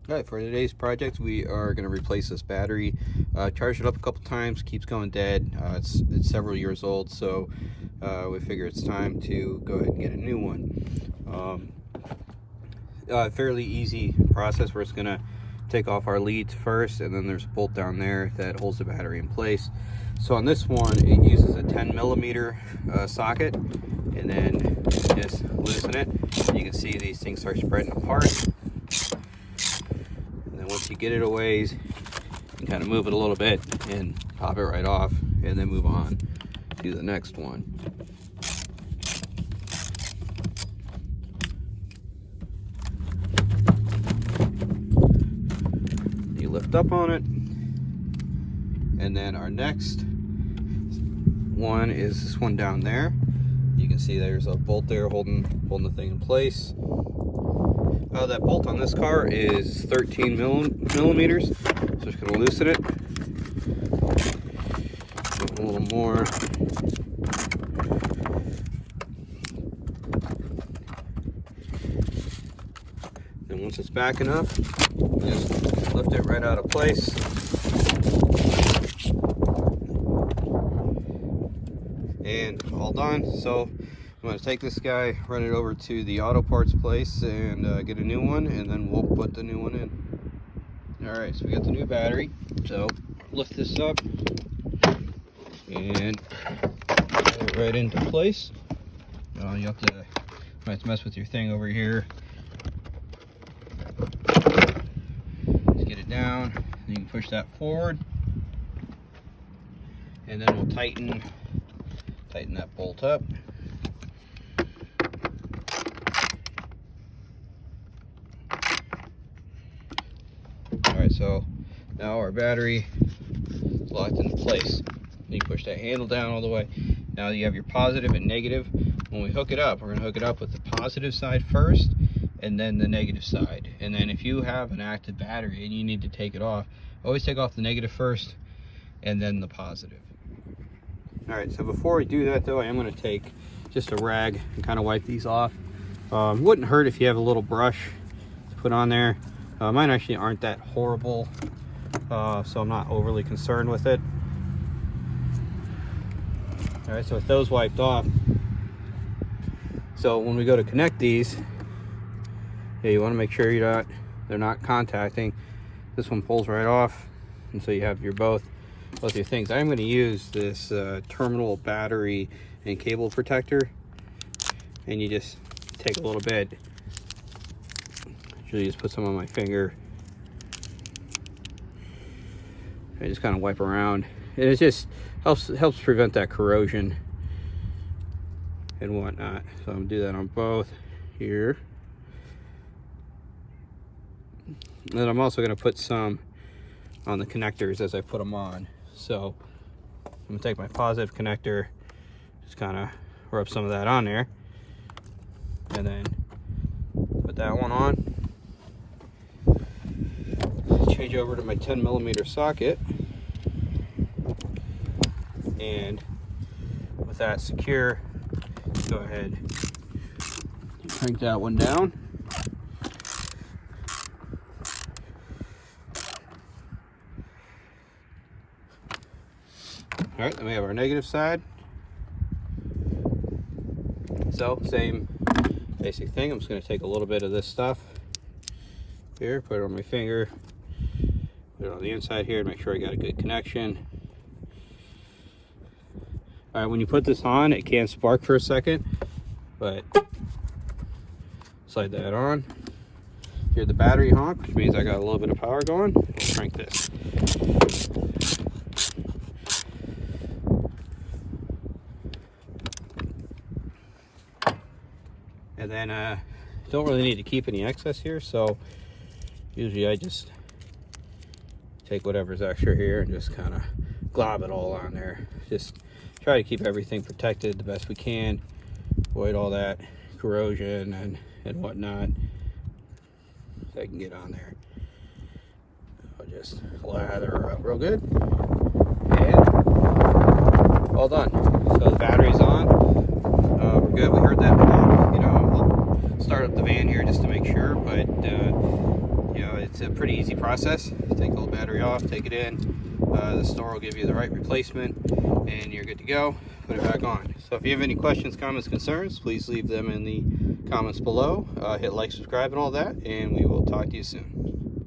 All right, for today's project, we are going to replace this battery. Charged it up a couple times, keeps going dead. It's several years old, so we figure it's time to go ahead and get a new one. Fairly easy process. We're just going to take off our leads first, and then there's a bolt down there that holds the battery in place. So on this one, it uses a 10mm socket, and then just loosen it. You can see these things start spreading apart. Once you get it a ways, you can kind of move it a little bit and pop it right off, and then move on to the next one. You lift up on it, and then our next one is this one down there. You can see there's a bolt there holding the thing in place. That bolt on this car is 13 millimeters, so just going to loosen it. A little more. And once it's back enough, just lift it right out of place. And all done. So I'm going to take this guy, run it over to the auto parts place, and get a new one, and then we'll put the new one in. Alright, so we got the new battery. So lift this up and put it right into place. You have to mess with your thing over here. Let's get it down. You can push that forward, and then we'll tighten that bolt up. Alright, so now our battery is locked into place. You push that handle down all the way. Now you have your positive and negative. When we hook it up, we're going to hook it up with the positive side first, and then the negative side. And then if you have an active battery and you need to take it off, always take off the negative first and then the positive. Alright, so before we do that though, I am going to take just a rag and kind of wipe these off. Wouldn't hurt if you have a little brush to put on there. Mine actually aren't that horrible, so I'm not overly concerned with it. Alright, so with those wiped off, so when we go to connect these, you want to make sure they're not contacting. This one pulls right off, and so you have both your things. I'm going to use this terminal battery and cable protector, and you just take a little bit. Usually just put some on my finger. I just kind of wipe around, and it just helps prevent that corrosion and whatnot. So I'm gonna do that on both here, and then I'm also gonna put some on the connectors as I put them on. So I'm gonna take my positive connector, just kind of rub some of that on there, and then put that one on. Change over to my 10mm socket, and with that secure, go ahead and crank that one down. Alright, then we have our negative side. So same basic thing. I'm just going to take a little bit of this stuff here, put it on my finger, put it on the inside here to make sure I got a good connection. Alright, when you put this on, it can spark for a second, but slide that on. Hear the battery honk, which means I got a little bit of power going. We'll crank this. And then don't really need to keep any excess here, so usually I just take whatever's extra here and just kind of glob it all on there. Just try to keep everything protected the best we can, avoid all that corrosion and whatnot that can get on there. I'll just lather her up real good, and all done. So the battery's on. We're good. We heard that pop. I'll start up the van here just to make sure, but you know, it's a pretty easy process. Take the whole battery off, take it in. The store will give you the right replacement, and you're good to go. Put it back on. So if you have any questions, comments, concerns, please leave them in the comments below. Hit like, subscribe, and all that, and we will talk to you soon.